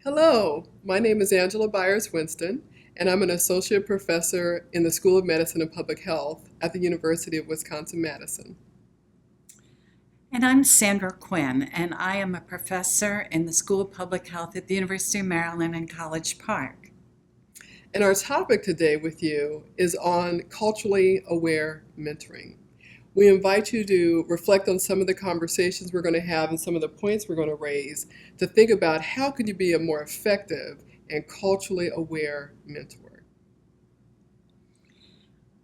Hello, my name is Angela Byars-Winston, and I'm an associate professor in the School of Medicine and Public Health at the University of Wisconsin-Madison. And I'm Sandra Quinn, and I am a professor in the School of Public Health at the University of Maryland in College Park. And our topic today with you is on culturally aware mentoring. We invite you to reflect on some of the conversations we're going to have and some of the points we're going to raise to think about how can you be a more effective and culturally aware mentor.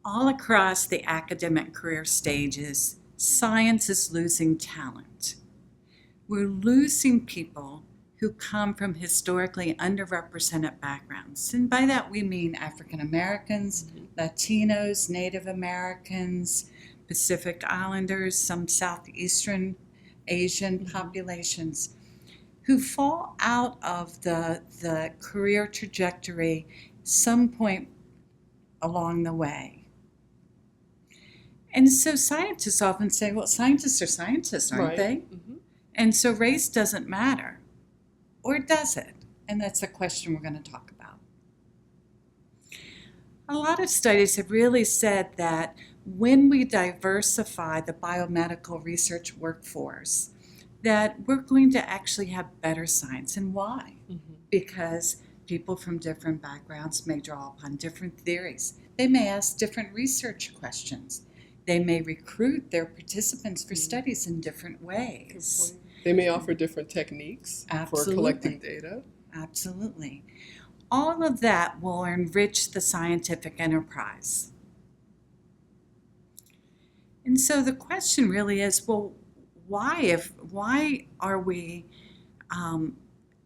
All across the academic career stages, science is losing talent. We're losing people who come from historically underrepresented backgrounds. And by that we mean African Americans, Latinos, Native Americans, Pacific Islanders, some Southeastern Asian populations who fall out of the career trajectory some point along the way. And so scientists often say, well, scientists are scientists, aren't they? Mm-hmm. And so race doesn't matter. Or does it? And that's a question we're going to talk about. A lot of studies have really said that when we diversify the biomedical research workforce, that we're going to actually have better science. And why? Mm-hmm. Because people from different backgrounds may draw upon different theories. They may ask different research questions. They may recruit their participants for studies in different ways. They may offer different techniques Absolutely. for collecting data. Absolutely. All of that will enrich the scientific enterprise. And so the question really is, well, why are we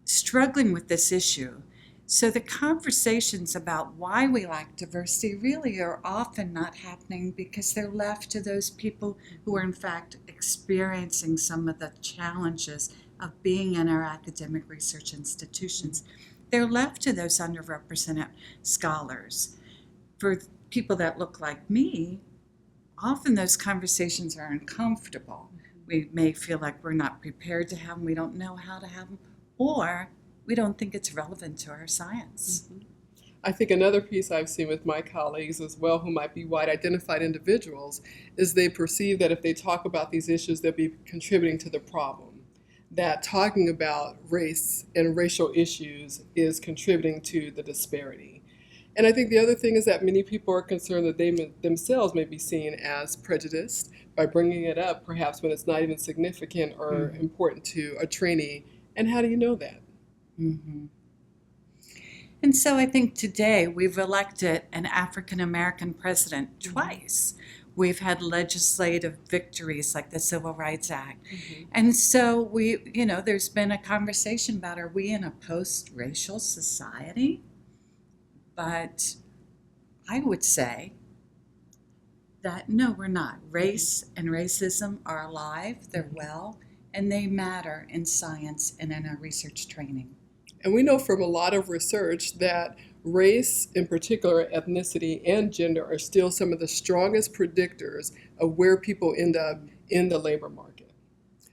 struggling with this issue? So the conversations about why we lack diversity really are often not happening because they're left to those people who are in fact experiencing some of the challenges of being in our academic research institutions. They're left to those underrepresented scholars. For people that look like me, often those conversations are uncomfortable. We may feel like we're not prepared to have them, we don't know how to have them, or we don't think it's relevant to our science. Mm-hmm. I think another piece I've seen with my colleagues as well, who might be white identified individuals, is they perceive that if they talk about these issues, they'll be contributing to the problem. That talking about race and racial issues is contributing to the disparity. And I think the other thing is that many people are concerned that they themselves may be seen as prejudiced by bringing it up, perhaps when it's not even significant or important to a trainee. And how do you know that? Mm-hmm. And so I think today we've elected an African American president twice. We've had legislative victories like the Civil Rights Act. And so there's been a conversation about, are we in a post-racial society? But I would say that no, we're not. Race and racism are alive, they're well, and they matter in science and in our research training. And we know from a lot of research that race, in particular ethnicity and gender, are still some of the strongest predictors of where people end up in the labor market.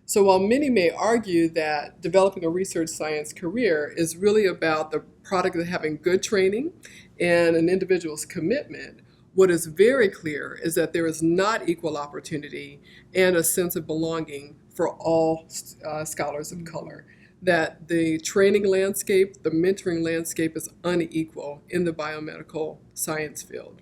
So while many may argue that developing a research science career is really about the product of having good training and an individual's commitment, what is very clear is that there is not equal opportunity and a sense of belonging for all scholars of color. That the training landscape, the mentoring landscape is unequal in the biomedical science field.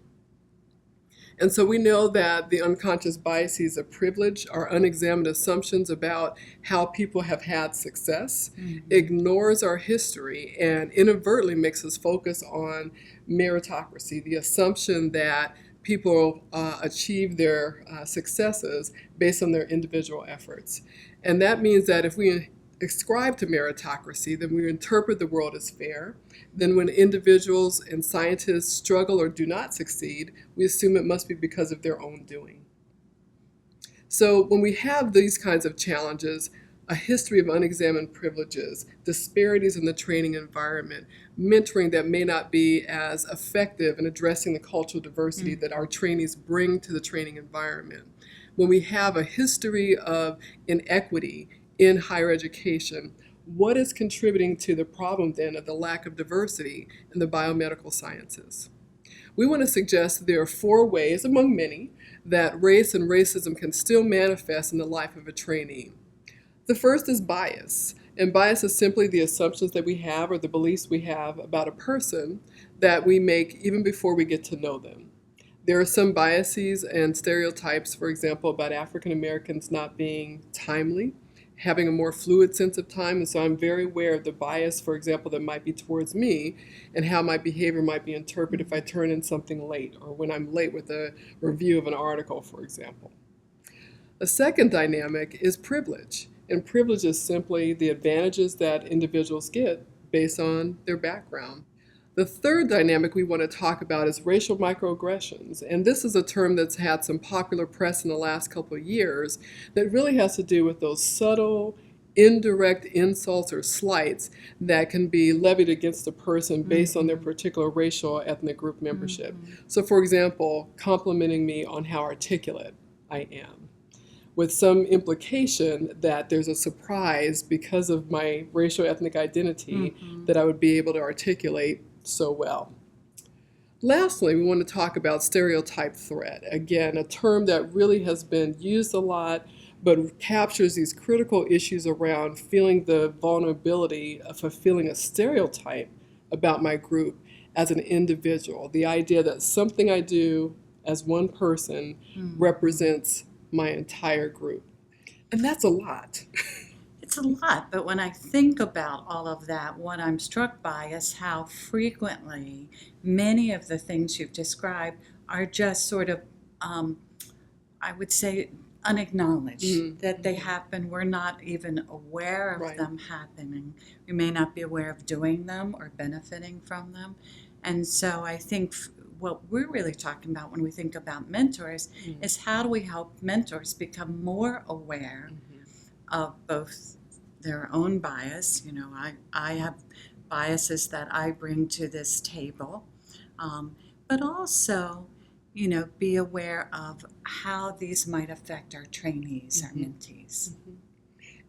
And so we know that the unconscious biases of privilege, our unexamined assumptions about how people have had success, ignores our history and inadvertently makes us focus on meritocracy, the assumption that people achieve their successes based on their individual efforts. And that means that if we ascribe to meritocracy, then we interpret the world as fair. Then when individuals and scientists struggle or do not succeed, we assume it must be because of their own doing. So when we have these kinds of challenges, a history of unexamined privileges, disparities in the training environment, mentoring that may not be as effective in addressing the cultural diversity that our trainees bring to the training environment, when we have a history of inequity in higher education, what is contributing to the problem then of the lack of diversity in the biomedical sciences? We want to suggest that there are 4 ways, among many, that race and racism can still manifest in the life of a trainee. The first is bias, and bias is simply the assumptions that we have or the beliefs we have about a person that we make even before we get to know them. There are some biases and stereotypes, for example, about African Americans not being timely, having a more fluid sense of time, and so I'm very aware of the bias, for example, that might be towards me and how my behavior might be interpreted if I turn in something late or when I'm late with a review of an article, for example. A second dynamic is privilege, and privilege is simply the advantages that individuals get based on their background. The third dynamic we want to talk about is racial microaggressions, and this is a term that's had some popular press in the last couple of years that really has to do with those subtle, indirect insults or slights that can be levied against a person based on their particular racial or ethnic group membership. So for example, complimenting me on how articulate I am, with some implication that there's a surprise because of my racial ethnic identity that I would be able to articulate so well. Lastly, we want to talk about stereotype threat. Again, a term that really has been used a lot, but captures these critical issues around feeling the vulnerability of fulfilling a stereotype about my group as an individual. The idea that something I do as one person represents my entire group. And that's a lot. It's a lot, but when I think about all of that, what I'm struck by is how frequently many of the things you've described are just sort of, I would say, unacknowledged, that they happen. We're not even aware of them happening. We may not be aware of doing them or benefiting from them. And so I think what we're really talking about when we think about mentors is how do we help mentors become more aware of both their own bias. You know, I have biases that I bring to this table, but also, you know, be aware of how these might affect our trainees, our mentees.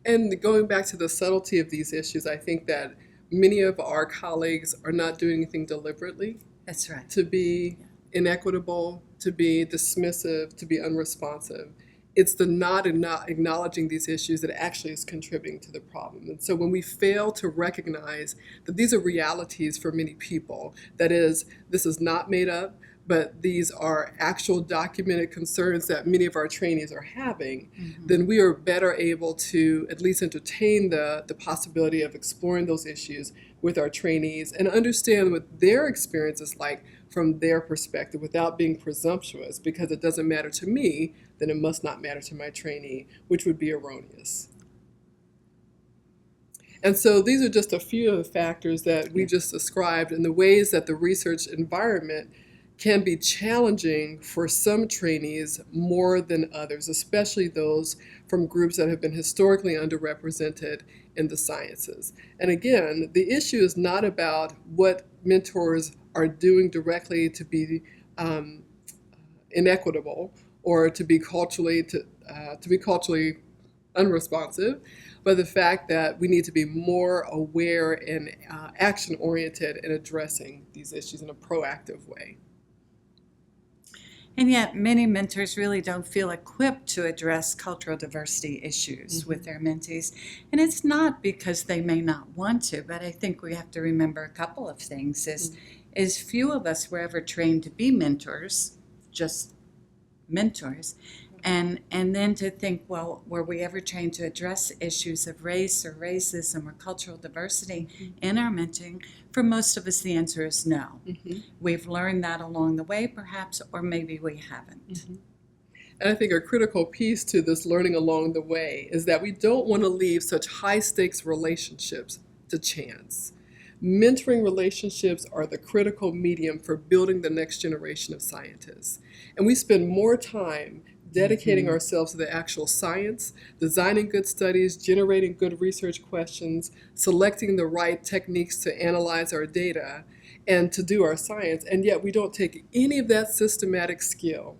And going back to the subtlety of these issues, I think that many of our colleagues are not doing anything deliberately. That's right. To be inequitable, to be dismissive, to be unresponsive. It's the not acknowledging these issues that actually is contributing to the problem. And so when we fail to recognize that these are realities for many people, that is, this is not made up, but these are actual documented concerns that many of our trainees are having, then we are better able to at least entertain the possibility of exploring those issues with our trainees and understand what their experience is like from their perspective without being presumptuous, because it doesn't matter to me, then it must not matter to my trainee, which would be erroneous. And so these are just a few of the factors that we just described and the ways that the research environment can be challenging for some trainees more than others, especially those from groups that have been historically underrepresented in the sciences. And again, the issue is not about what mentors are doing directly to be inequitable or to be culturally unresponsive, but the fact that we need to be more aware and action-oriented in addressing these issues in a proactive way. And yet many mentors really don't feel equipped to address cultural diversity issues with their mentees. And it's not because they may not want to, but I think we have to remember a couple of things. Is few of us were ever trained to be mentors, just mentors. And then to think, well, were we ever trained to address issues of race or racism or cultural diversity in our mentoring? For most of us, the answer is no. We've learned that along the way, perhaps, or maybe we haven't. And I think a critical piece to this learning along the way is that we don't want to leave such high-stakes relationships to chance. Mentoring relationships are the critical medium for building the next generation of scientists. And we spend more time dedicating ourselves to the actual science, designing good studies, generating good research questions, selecting the right techniques to analyze our data, and to do our science, and yet we don't take any of that systematic skill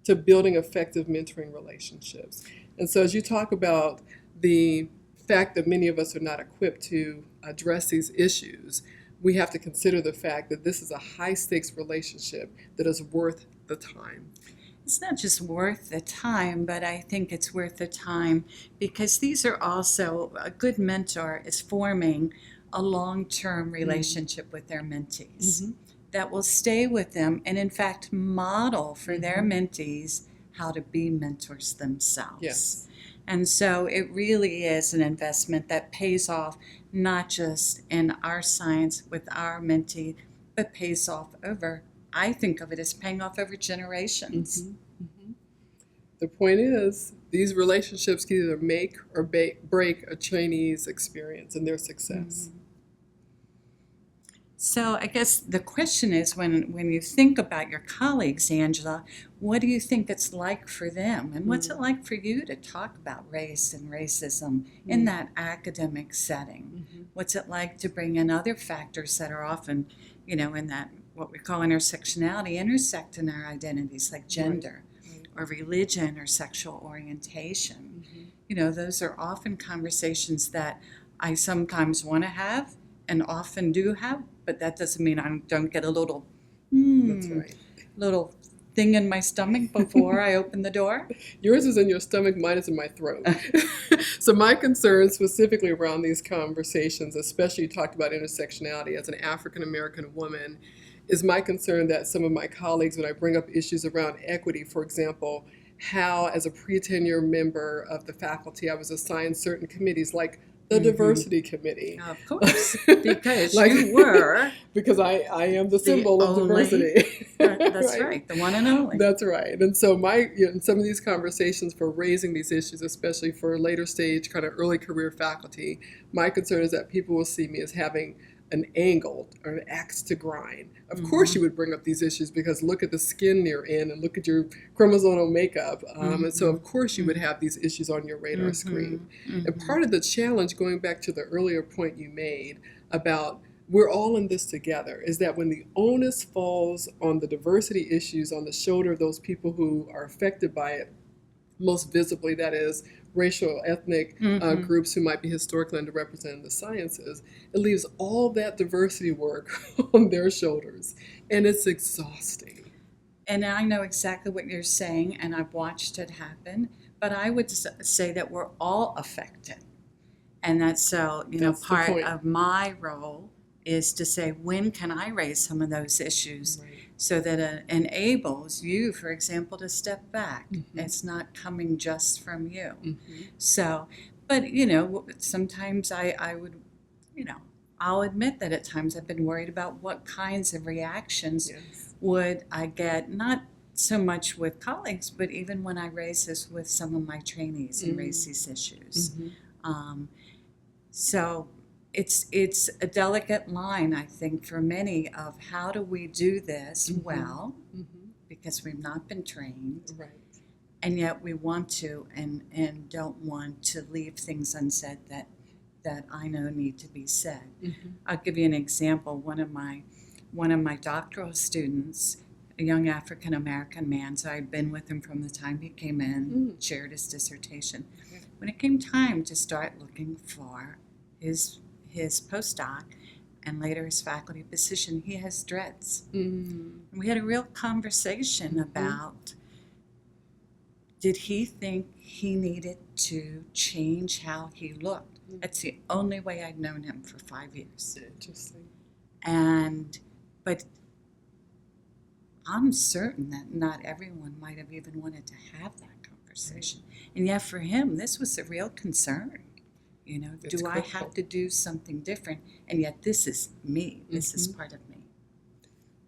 to building effective mentoring relationships. And so as you talk about the fact that many of us are not equipped to address these issues, we have to consider the fact that this is a high-stakes relationship that is worth the time. It's not just worth the time, but I think it's worth the time because these are also, a good mentor is forming a long-term relationship with their mentees that will stay with them and in fact model for their mentees how to be mentors themselves. Yes. And so it really is an investment that pays off not just in our science with our mentee, but pays off over, I think of it as paying off over generations. The point is, these relationships can either make or break a trainee's experience and their success. So I guess the question is, when you think about your colleagues, Angela, what do you think it's like for them? And what's it like for you to talk about race and racism in that academic setting? What's it like to bring in other factors that are often, in that what we call intersectionality, intersect in our identities like gender or religion or sexual orientation? Those are often conversations that I sometimes want to have and often do have, but that doesn't mean I don't get a little, That's right. little thing in my stomach before I open the door. Yours is in your stomach, mine is in my throat. So my concern specifically around these conversations, especially you talked about intersectionality as an African-American woman, is my concern that some of my colleagues, when I bring up issues around equity, for example, how as a pre-tenure member of the faculty, I was assigned certain committees like the diversity committee. Of course, because you were. Because I am the symbol of diversity. That's right, the one and only. That's right. And so in some of these conversations for raising these issues, especially for later stage, kind of early career faculty, my concern is that people will see me as having an angle or an axe to grind. Of course you would bring up these issues because look at the skin you're in and look at your chromosomal makeup. And so of course you would have these issues on your radar screen. And part of the challenge, going back to the earlier point you made about we're all in this together, is that when the onus falls on the diversity issues on the shoulder of those people who are affected by it, most visibly, that is racial, ethnic groups who might be historically underrepresented in the sciences, it leaves all that diversity work on their shoulders. And it's exhausting. And I know exactly what you're saying, and I've watched it happen, but I would say that we're all affected. And that's so, That's part of my role is to say, when can I raise some of those issues? So that it enables you, for example, to step back. It's not coming just from you. So, but, sometimes I would, I'll admit that at times I've been worried about what kinds of reactions would I get, not so much with colleagues, but even when I raise this with some of my trainees and raise these issues. So it's a delicate line, I think, for many of how do we do this well, because we've not been trained, and yet we want to and don't want to leave things unsaid that I know need to be said. I'll give you an example. One of my doctoral students, a young African American man, so I'd been with him from the time he came in, shared his dissertation. When it came time to start looking for his postdoc and later his faculty position, he has dreads. And we had a real conversation about, did he think he needed to change how he looked? That's the only way I'd known him for 5 years. Interesting. But I'm certain that not everyone might have even wanted to have that conversation. And yet for him, this was a real concern. It's do I have to do something different? And yet this is me. This is part of me.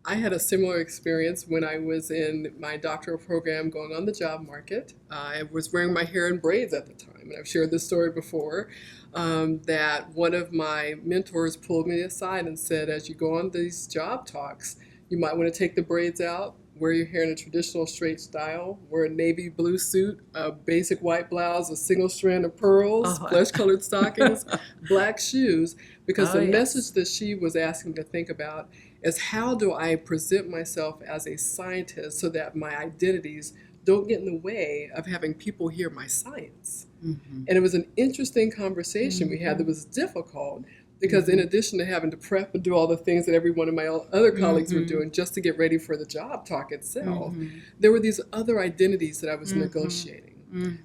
I had a similar experience when I was in my doctoral program going on the job market. I was wearing my hair in braids at the time, and I've shared this story before, that one of my mentors pulled me aside and said, as you go on these job talks, you might want to take the braids out, wear your hair in a traditional straight style, wear a navy blue suit, a basic white blouse, a single strand of pearls, flesh-colored stockings, black shoes, because the message that she was asking to think about is how do I present myself as a scientist so that my identities don't get in the way of having people hear my science. Mm-hmm. And it was an interesting conversation we had that was difficult because in addition to having to prep and do all the things that every one of my other colleagues were doing just to get ready for the job talk itself, there were these other identities that I was negotiating.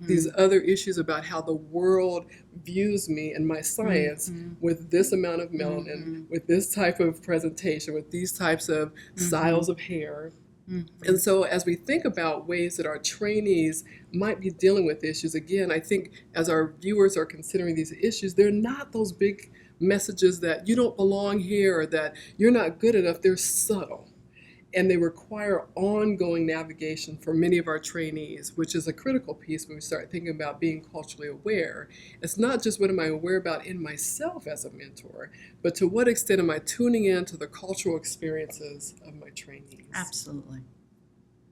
These other issues about how the world views me and my science with this amount of melanin, with this type of presentation, with these types of styles of hair. And so as we think about ways that our trainees might be dealing with issues, again, I think as our viewers are considering these issues, they're not those big messages that you don't belong here or that you're not good enough. They're subtle. And they require ongoing navigation for many of our trainees, which is a critical piece when we start thinking about being culturally aware. It's not just what am I aware about in myself as a mentor, but to what extent am I tuning in to the cultural experiences of my trainees? Absolutely.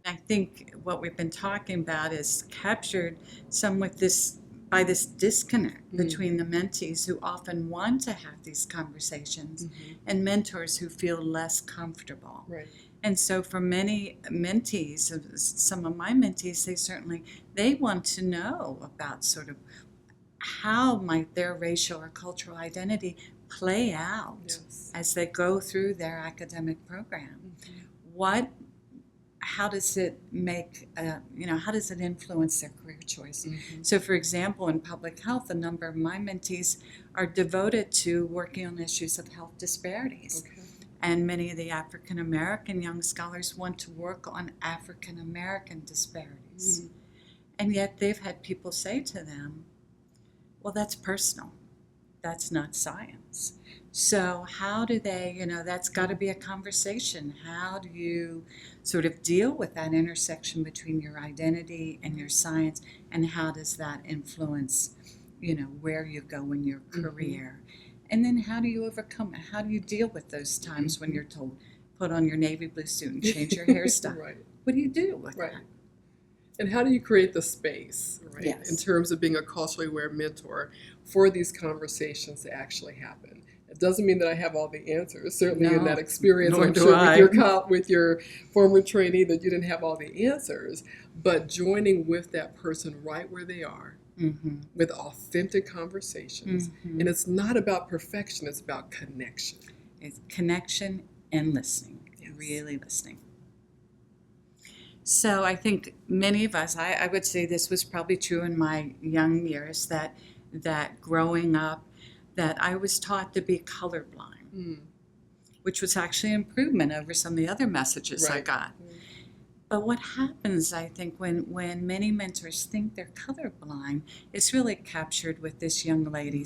I think what we've been talking about is captured some with this by this disconnect between the mentees who often want to have these conversations and mentors who feel less comfortable. Right. And so for many mentees, some of my mentees, they want to know about sort of how might their racial or cultural identity play out as they go through their academic program. How does it how does it influence their career choice? So for example, in public health, a number of my mentees are devoted to working on issues of health disparities. Okay. And many of the African American young scholars want to work on African American disparities. And yet they've had people say to them, well, that's personal. That's not science. So how do they, that's got to be a conversation. How do you sort of deal with that intersection between your identity and your science, and how does that influence, where you go in your career? And then how do you overcome it? How do you deal with those times when you're told, put on your navy blue suit and change your hairstyle? Right. What do you do with that? And how do you create the space, right, in terms of being a culturally aware mentor for these conversations to actually happen? It doesn't mean that I have all the answers. Certainly in that experience, I'm sure with your former trainee that you didn't have all the answers, but joining with that person right where they are, with authentic conversations. And it's not about perfection, it's about connection. It's connection and listening, really listening. So I think many of us, I would say this was probably true in my young years, that growing up, that I was taught to be colorblind, which was actually an improvement over some of the other messages I got. But what happens, I think, when many mentors think they're colorblind, it's really captured with this young lady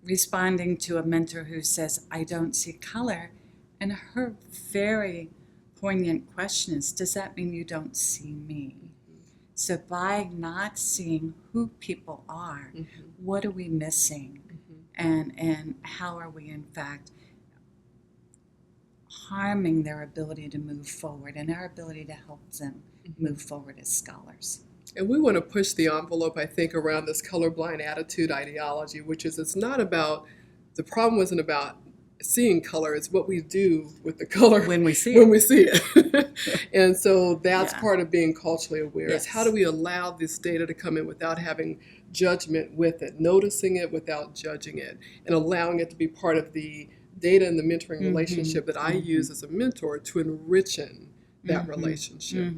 responding to a mentor who says, I don't see color. And her very poignant question is, does that mean you don't see me? So by not seeing who people are, what are we missing? And how are we, in fact, harming their ability to move forward and our ability to help them move forward as scholars? And we want to push the envelope, I think, around this colorblind attitude ideology, which is the problem wasn't about seeing color, it's what we do with the color when we see it. And so that's part of being culturally aware, is how do we allow this data to come in without having judgment with it, noticing it without judging it, and allowing it to be part of the data and the mentoring relationship that I use as a mentor to enrich that relationship.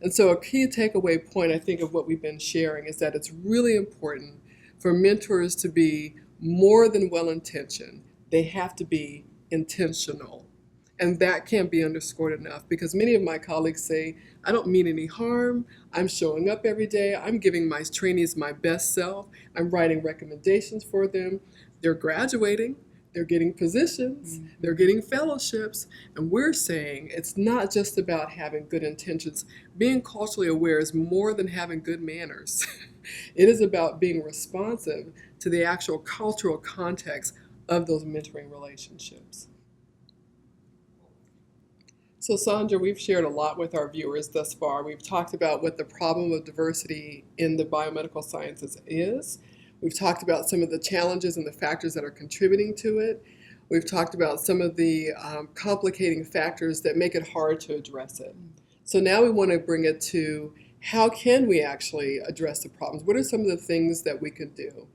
And so a key takeaway point, I think, of what we've been sharing is that it's really important for mentors to be more than well-intentioned. They have to be intentional. And that can't be underscored enough, because many of my colleagues say, I don't mean any harm. I'm showing up every day. I'm giving my trainees my best self. I'm writing recommendations for them. They're graduating. They're getting positions. They're getting fellowships. And we're saying it's not just about having good intentions. Being culturally aware is more than having good manners. It is about being responsive to the actual cultural context of those mentoring relationships. So Sandra, we've shared a lot with our viewers thus far. We've talked about what the problem of diversity in the biomedical sciences is. We've talked about some of the challenges and the factors that are contributing to it. We've talked about some of the complicating factors that make it hard to address it. So now we want to bring it to how can we actually address the problems? What are some of the things that we could do?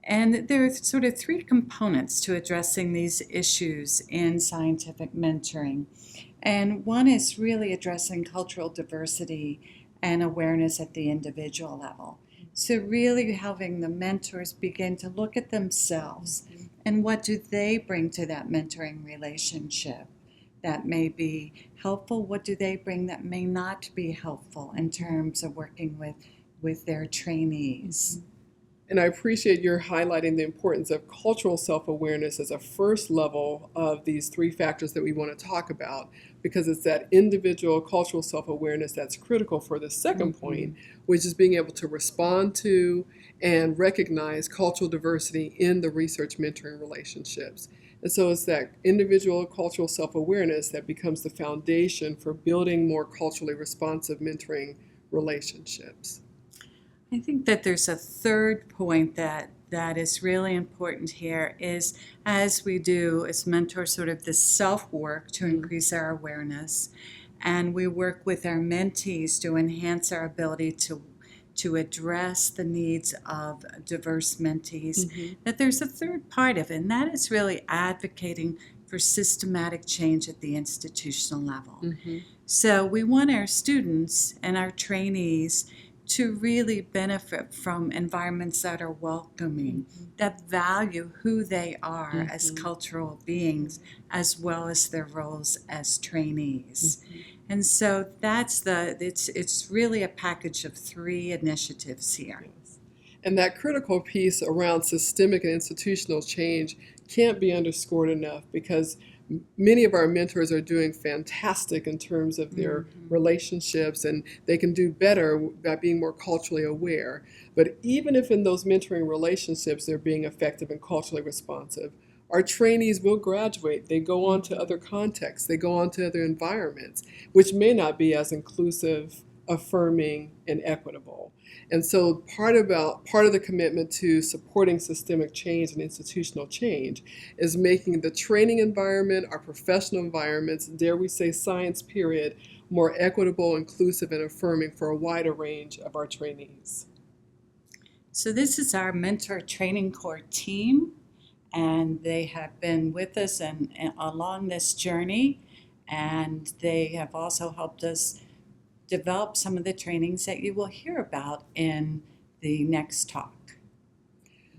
And there are sort of three components to addressing these issues in scientific mentoring. And one is really addressing cultural diversity and awareness at the individual level. So really having the mentors begin to look at themselves and what do they bring to that mentoring relationship that may be helpful, what do they bring that may not be helpful in terms of working with their trainees. And I appreciate your highlighting the importance of cultural self-awareness as a first level of these three factors that we want to talk about, because it's that individual cultural self-awareness that's critical for the second point, which is being able to respond to and recognize cultural diversity in the research mentoring relationships. And so it's that individual cultural self-awareness that becomes the foundation for building more culturally responsive mentoring relationships. I think that there's a third point that is really important here is as we do as mentors sort of the self-work to increase our awareness, and we work with our mentees to enhance our ability to address the needs of diverse mentees, that there's a third part of it, and that is really advocating for systematic change at the institutional level. So we want our students and our trainees to really benefit from environments that are welcoming, that value who they are as cultural beings, as well as their roles as trainees. And so it's really a package of three initiatives here. And that critical piece around systemic and institutional change can't be underscored enough, because many of our mentors are doing fantastic in terms of their relationships, and they can do better by being more culturally aware. But even if in those mentoring relationships they're being effective and culturally responsive, our trainees will graduate. They go on to other contexts. They go on to other environments, which may not be as inclusive, affirming, and equitable. And so part of the commitment to supporting systemic change and institutional change is making the training environment, our professional environments, dare we say science period, more equitable, inclusive, and affirming for a wider range of our trainees. So this is our mentor training core team, and they have been with us and along this journey, and they have also helped us develop some of the trainings that you will hear about in the next talk.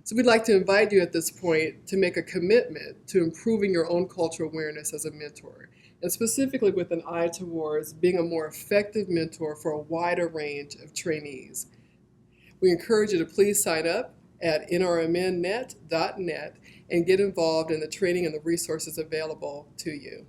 So we'd like to invite you at this point to make a commitment to improving your own cultural awareness as a mentor, and specifically with an eye towards being a more effective mentor for a wider range of trainees. We encourage you to please sign up at nrmnnet.net and get involved in the training and the resources available to you.